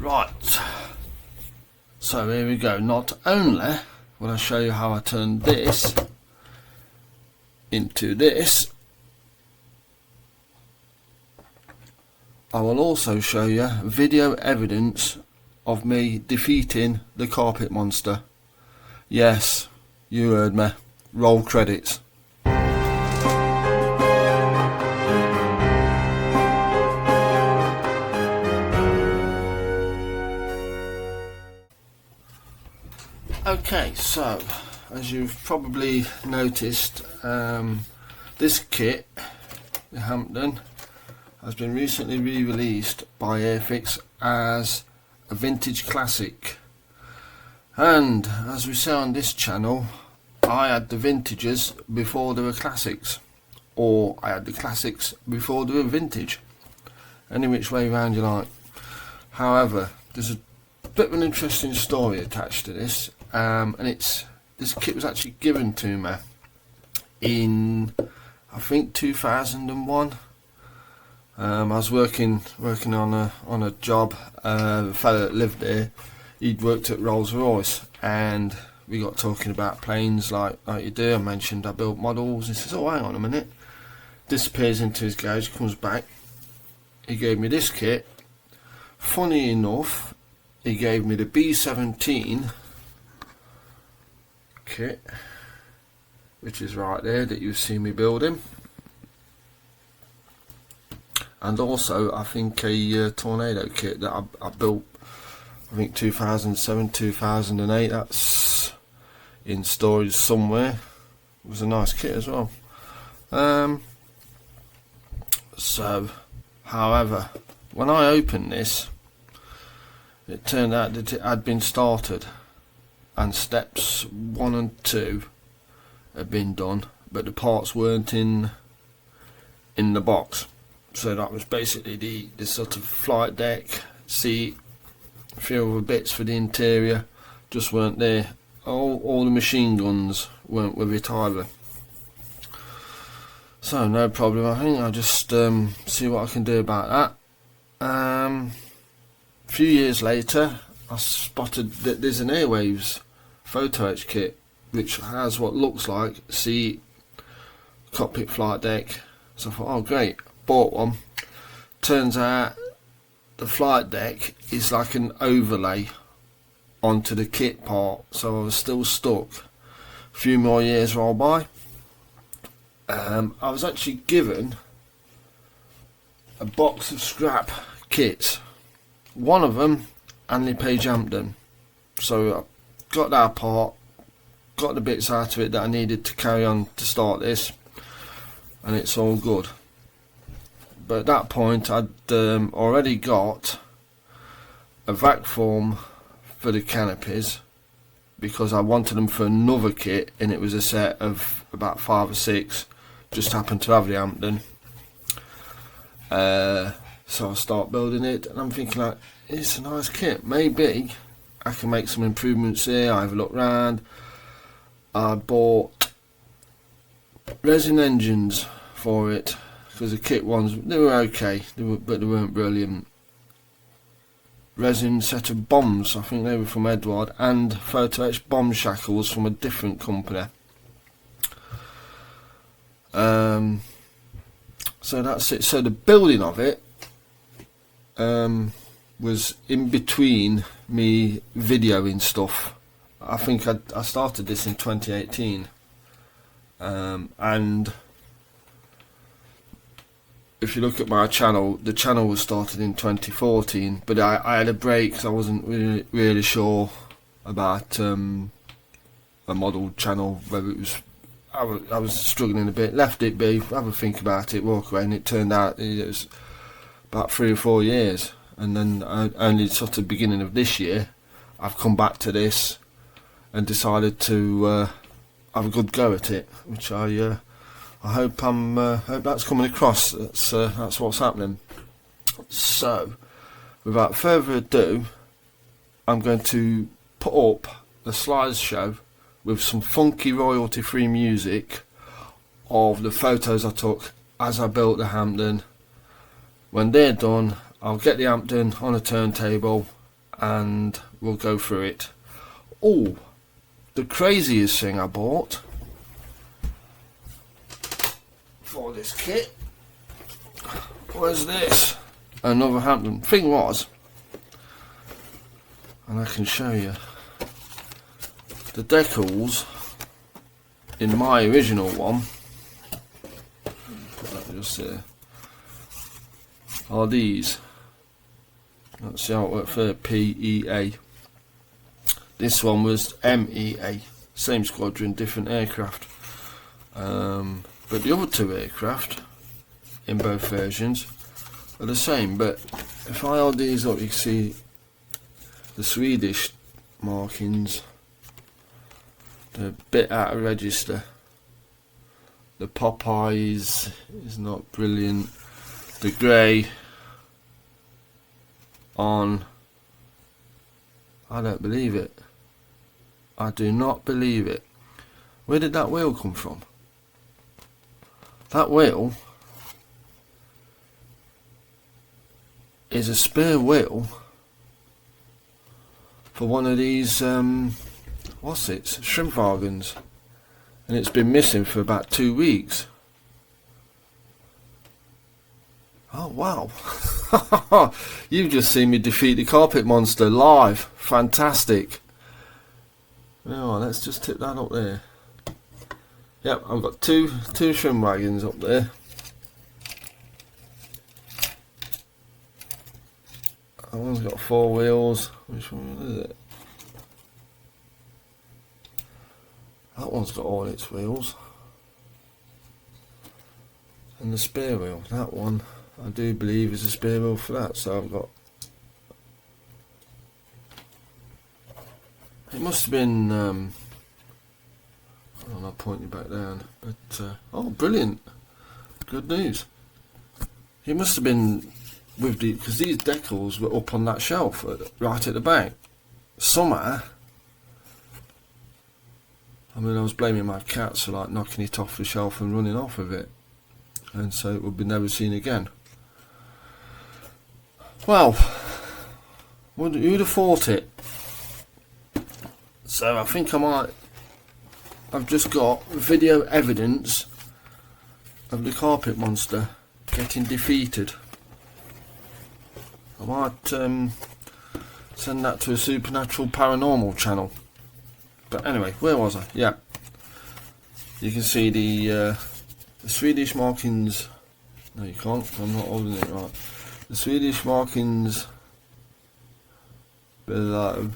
Right, so here we go. Not only will I show you how I turned this into this, I will also show you video evidence of me defeating the carpet monster. Yes, you heard me. Roll credits. Okay, so as you've probably noticed, this kit, the Hampden, has been recently re-released by Airfix as a vintage classic. And as we say on this channel, I had the vintages before they were classics, or I had the classics before they were vintage. Any which way round you like. However, there's a bit of an interesting story attached to this. And this kit was actually given to me in, I think, 2001. I was working on a job. The fellow that lived there, he'd worked at Rolls-Royce, and we got talking about planes like you do. I mentioned I built models. He says, "Oh, hang on a minute." Disappears into his garage, comes back. He gave me this kit. Funny enough, he gave me the B-17 kit, which is right there that you've seen me building, and also I think a tornado kit that I built, I think 2007, 2008. That's in storage somewhere. It was a nice kit as well. So, however, when I opened this, it turned out that it had been started, and steps 1 and 2 had been done, but the parts weren't in the box. So that was basically the sort of flight deck, seat, a few other bits for the interior just weren't there. All the machine guns weren't with it either. So no problem. I think I'll just see what I can do about that. A few years later, I spotted that there's an Airwaves photo etch kit which has what looks like seat, cockpit, flight deck. So I thought, oh great, bought one. Turns out the flight deck is like an overlay onto the kit part, so I was still stuck. A few more years roll by. I was actually given a box of scrap kits. One of them, Handley Page Hampden. So I got that part, got the bits out of it that I needed to carry on to start this, and it's all good. But at that point I'd already got a vac form for the canopies, because I wanted them for another kit, and it was a set of about 5 or 6, just happened to have the Hampden. So I start building it, and I'm thinking, like, it's a nice kit, maybe I can make some improvements here. I have a look round. I bought resin engines for it, because the kit ones, they were okay, but they weren't brilliant. Resin set of bombs, I think they were from Edward, and photo etched bomb shackles from a different company. So that's it. So the building of it was in between me videoing stuff. I think I started this in 2018, and if you look at my channel, the channel was started in 2014, but I had a break because I wasn't really sure about a model channel, whether it was, I was struggling a bit, left it be, have a think about it, walk away, and it turned out it was about 3 or 4 years, and then only sort of beginning of this year I've come back to this and decided to have a good go at it, which I hope hope that's coming across. That's what's happening. So, without further ado, I'm going to put up a slideshow with some funky royalty-free music of the photos I took as I built the Hampden. When they're done, I'll get the Hampden on a turntable and we'll go through it. Oh, the craziest thing I bought for this kit was this. Another Hampden. Thing was, and I can show you, the decals in my original one, put that just there, are these. Let's see how it worked for PEA. This one was MEA, same squadron, different aircraft. But the other two aircraft in both versions are the same. But if I hold these up, you can see the Swedish markings. They're a bit out of register. The Popeyes is not brilliant. The grey on, I don't believe it. I do not believe it. Where did that wheel come from? That wheel is a spare wheel for one of these what's it, shrimp wagons, and it's been missing for about 2 weeks. Oh wow. You've just seen me defeat the carpet monster live. Fantastic. Now let's just tip that up there. Yep, I've got two shrimp wagons up there. That one's got 4 wheels. Which one is it? That one's got all its wheels. And the spare wheel. That one, I do believe, is a spare wheel for that. So I've got. It must have been. I'll point you back down. But oh, brilliant! Good news. It must have been with the, because these decals were up on that shelf right at the back. Somehow. I mean, I was blaming my cats for like knocking it off the shelf and running off with it, and so it would be never seen again. Well, who'd have thought it? So I think I've just got video evidence of the carpet monster getting defeated. I might send that to a supernatural paranormal channel. But anyway, where was I? Yeah, you can see the Swedish markings. No, you can't. I'm not holding it right. The Swedish markings below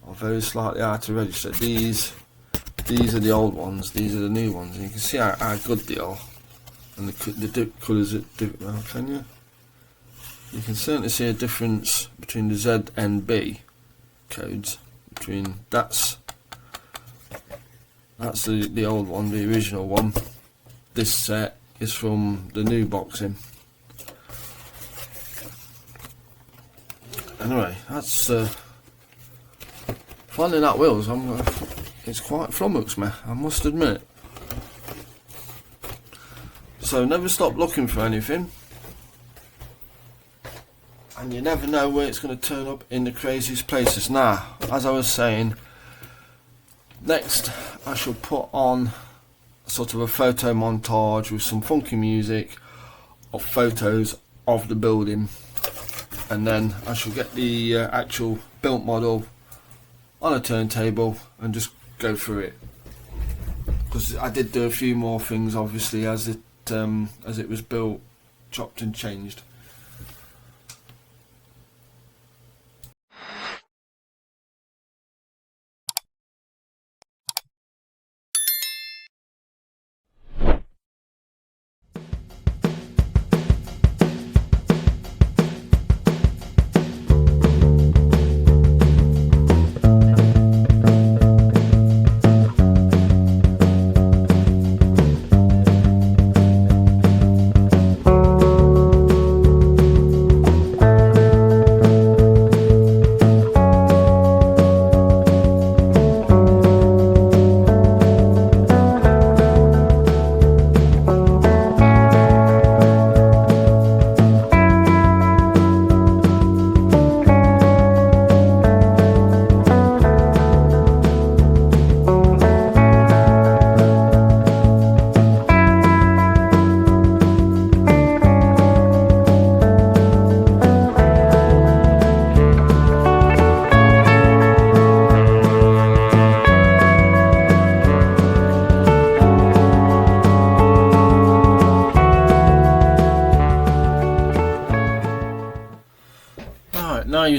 are very slightly out of register. These are the old ones. These are the new ones. And you can see how good they are, and the colours are different. Can you? You can certainly see a difference between the Z and B codes. Between that's the old one, the original one. This set is from the new boxing. Anyway, that's finding that wheels. It's quite flummoxed me, I must admit. So never stop looking for anything, and you never know where it's going to turn up in the craziest places. Now, as I was saying, next I shall put on sort of a photo montage with some funky music of photos of the building, and then I shall get the actual built model on a turntable and just go through it, because I did do a few more things obviously as it was built, chopped and changed.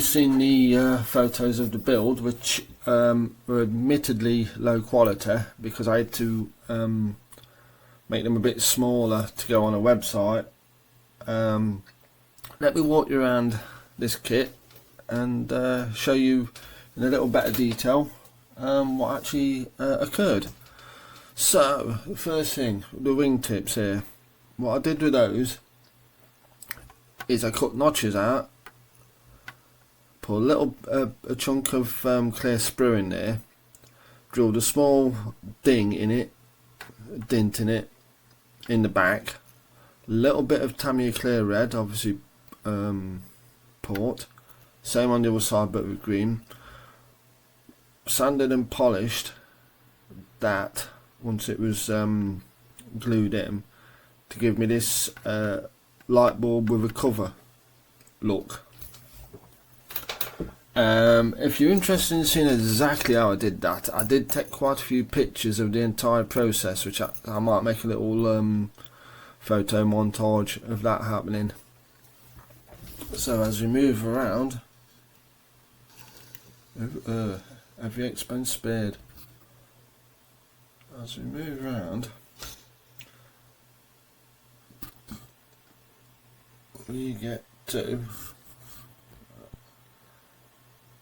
you've seen the photos of the build, which were admittedly low quality because I had to make them a bit smaller to go on a website. Let me walk you around this kit and show you in a little better detail what actually occurred. So the first thing, the wingtips here. What I did with those is I cut notches out, put a little a chunk of clear sprue in there, drilled a small ding in it, a dent in it in the back, a little bit of Tamiya clear red, obviously port, same on the other side but with green, sanded and polished that once it was glued in to give me this light bulb with a cover look. If you're interested in seeing exactly how I did that, I did take quite a few pictures of the entire process, which I might make a little photo montage of that happening. So as we move around, every expense spared. As we move around, we get to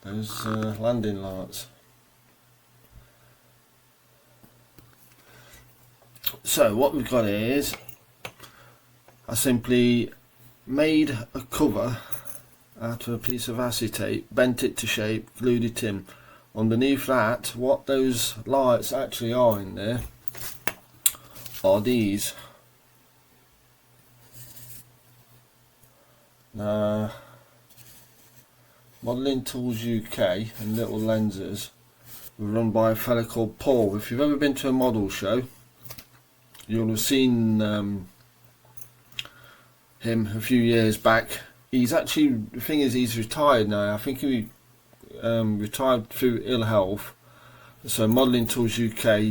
those landing lights. So what we've got is, I simply made a cover out of a piece of acetate, bent it to shape, glued it in. Underneath that, what those lights actually are in there are these. Now, Modelling Tools UK and Little Lenses were run by a fella called Paul. If you've ever been to a model show, you'll have seen him a few years back. He's actually, the thing is, he's retired now. I think he retired through ill health, so Modelling Tools UK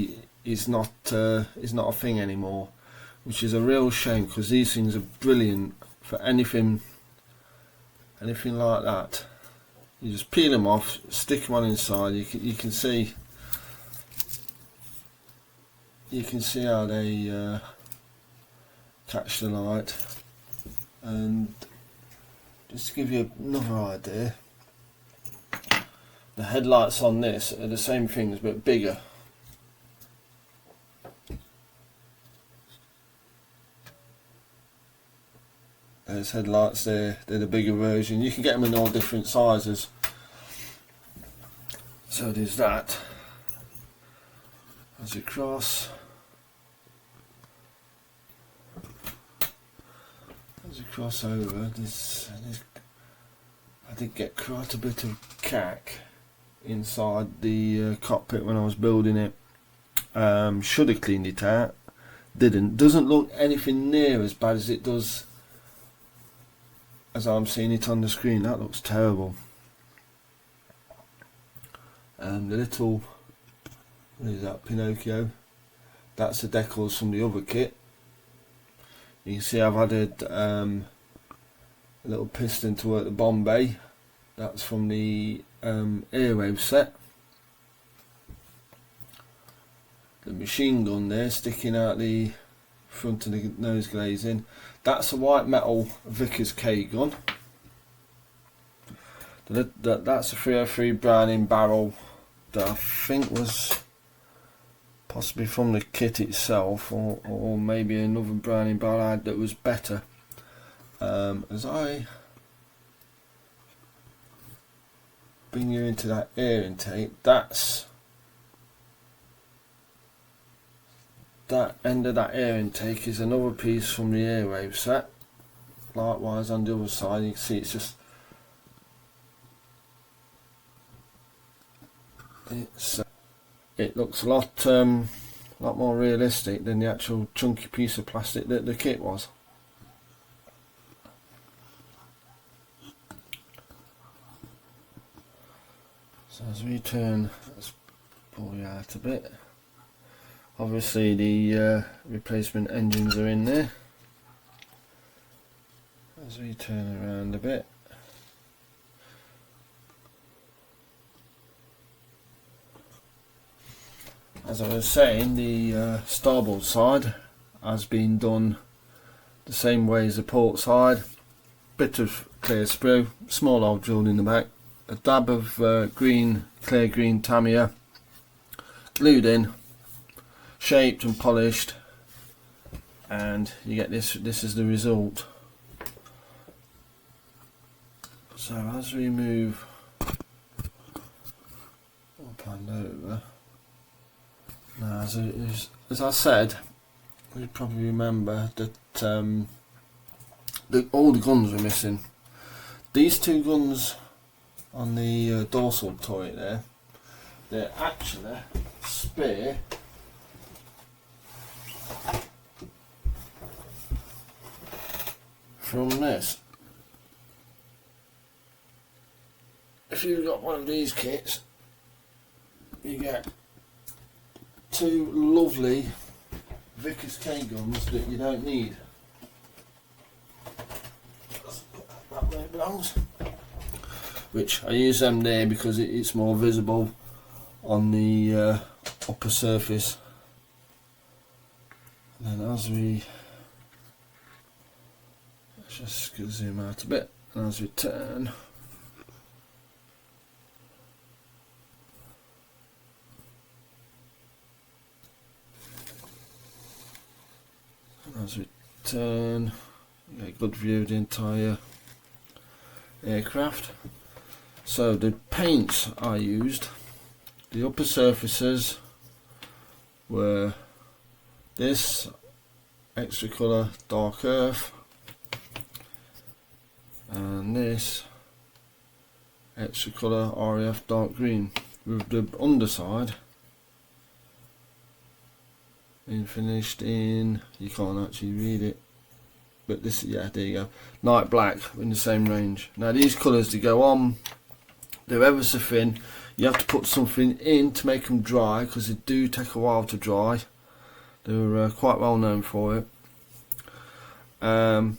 is not a thing anymore, which is a real shame because these things are brilliant for anything like that. You just peel them off, stick them on inside. You can see how they catch the light. And just to give you another idea, the headlights on this are the same things but bigger. There's headlights there, they're the bigger version. You can get them in all different sizes. So there's that. As you cross, over, I did get quite a bit of cack inside the cockpit when I was building it. Should have cleaned it out, didn't. Doesn't look anything near as bad as it does as I'm seeing it on the screen. That looks terrible. The little, what is that, Pinocchio? That's the decals from the other kit. You can see I've added a little piston to work the bomb bay. That's from the Airwave set. The machine gun there sticking out the front of the nose glazing. That's a white metal Vickers K gun. That's a 303 Browning barrel that I think was possibly from the kit itself, or maybe another Browning barrel I had that was better. As I bring you into that air intake, that end of that air intake is another piece from the Airwave set. Likewise on the other side, you can see it looks a lot more realistic than the actual chunky piece of plastic that the kit was. So as we turn, let's pull you out a bit. Obviously the replacement engines are in there. As we turn around a bit, as I was saying, the starboard side has been done the same way as the port side. Bit of clear sprue, small hole drilled in the back, a dab of clear green Tamiya, glued in, shaped and polished, and you get this is the result. So as we move up and over, now as I said, you probably remember that all the guns were missing. These two guns on the dorsal turret there, they're actually spare from this. If you've got one of these kits, you get two lovely Vickers K guns that you don't need. That way it belongs. Which I use them there because it's more visible on the upper surface. And then as we, let's just zoom out a bit, and as we turn, you get a good view of the entire aircraft. So the paints I used, the upper surfaces were this extra colour dark earth and this extra colour RAF dark green, with the underside being finished in, you can't actually read it, but this, yeah, there you go, night black, in the same range. Now these colours to go on, they're ever so thin. You have to put something in to make them dry, because they do take a while to dry. They're quite well known for it, but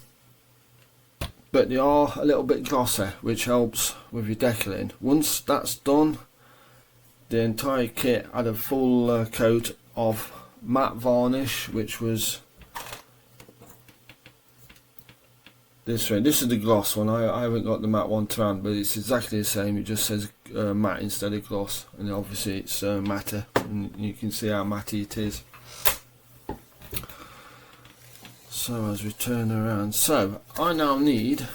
they are a little bit glossy, which helps with your decaling. Once that's done, the entire kit had a full coat of matte varnish, which was this way. This is the gloss one. I haven't got the matte one to hand, but it's exactly the same. It just says matte instead of gloss, and obviously it's matte, and you can see how matte it is. So as we turn around, so I now need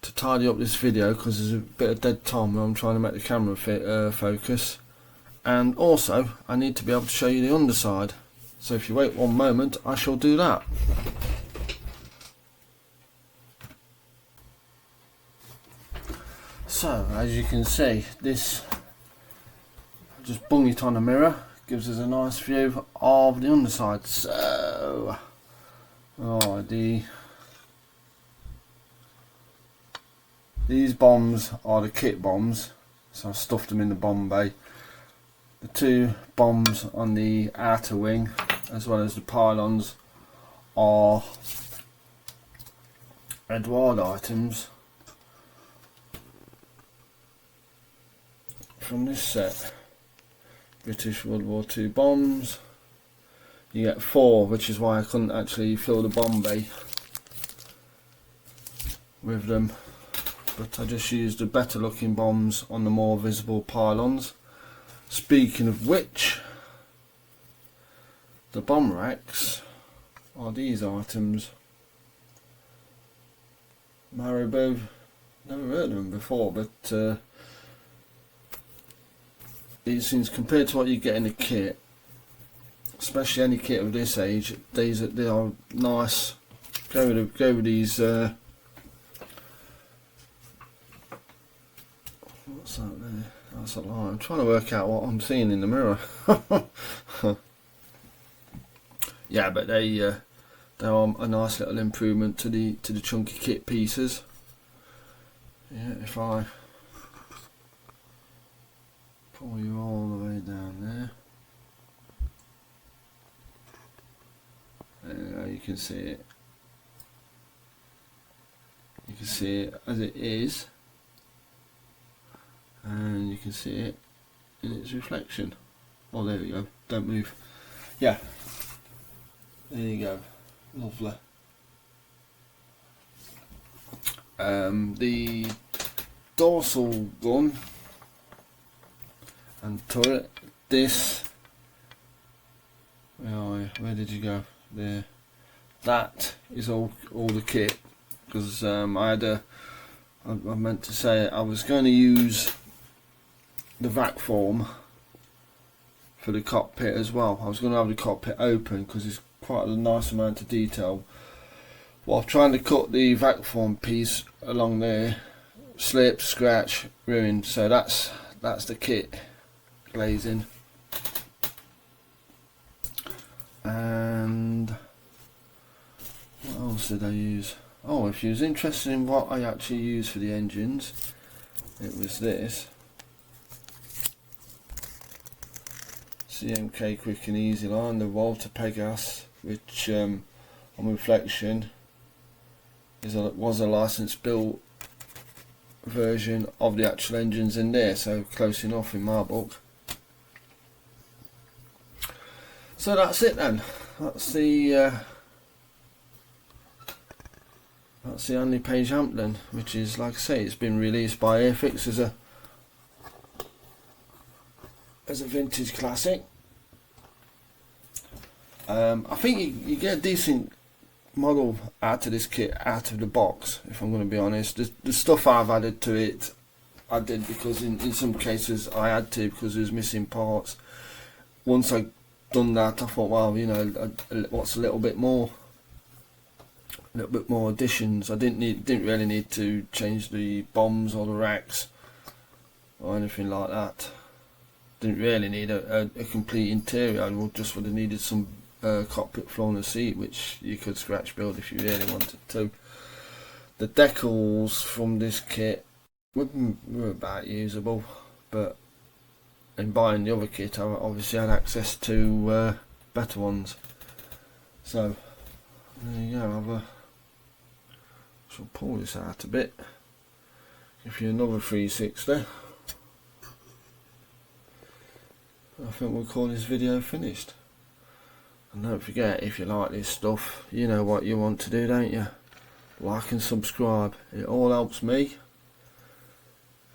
to tidy up this video because there's a bit of dead time where I'm trying to make the camera focus, and also I need to be able to show you the underside. So if you wait one moment, I shall do that. So as you can see, this, just bung it on a mirror, gives us a nice view of the underside. So these bombs are the kit bombs, so I stuffed them in the bomb bay. The two bombs on the outer wing, as well as the pylons, are Edward items from this set. British World War II bombs. You get 4, which is why I couldn't actually fill the bomb bay with them, but I just used the better looking bombs on the more visible pylons. Speaking of which, the bomb racks are these items. Marabou, never heard of them before, but these things, compared to what you get in a kit, especially any kit of this age, they are nice. Go with these. What's that there? That's a lie. I'm trying to work out what I'm seeing in the mirror. Yeah, but they are a nice little improvement to the chunky kit pieces. Yeah, if I pull you all the way down there. There you go, you can see it. You can see it as it is, and you can see it in its reflection. Oh, there we go. Don't move. Yeah. There you go. Lovely. The dorsal gun and turret. This. Where did you go? There. That is all the kit, because I meant to say I was going to use the vac form for the cockpit as well. I was going to have the cockpit open because it's quite a nice amount of detail. Well, I'm trying to cut the vac form piece along there, slip, scratch, ruined. So that's the kit glazing. And what else did I use? Oh, if you was interested in what I actually use for the engines, it was this CMK Quick and Easy line, the Walter Pegas, which on reflection was a license built version of the actual engines in there, so close enough in my book. So that's it then. That's the Handley Page Hampden, which is, like I say, it's been released by Airfix as a vintage classic. I think you get a decent model out of this kit out of the box, if I'm going to be honest. The stuff I've added to it, I did because in some cases I had to, because there was missing parts. Once I done that, I thought, well, you know, what's a little bit more additions. I didn't really need to change the bombs or the racks or anything like that. Didn't really need a complete interior. I just would have needed some cockpit floor and a seat, which you could scratch build if you really wanted to. The decals from this kit were about usable, but in buying the other kit I obviously had access to better ones. So there you go. Shall pull this out a bit, give you another 360. I think we'll call this video finished. And don't forget, if you like this stuff, you know what you want to do, don't you? Like and subscribe. It all helps me.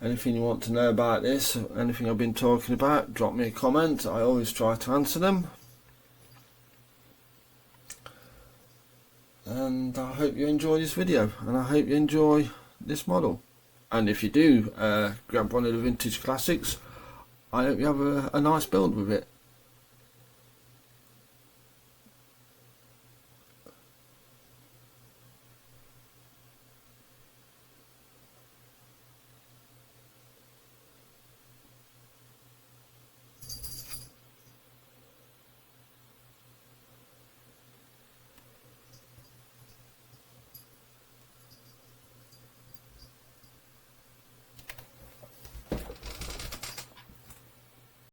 Anything you want to know about this, anything I've been talking about, drop me a comment. I always try to answer them. And I hope you enjoy this video, and I hope you enjoy this model. And if you do grab one of the vintage classics, I hope you have a nice build with it.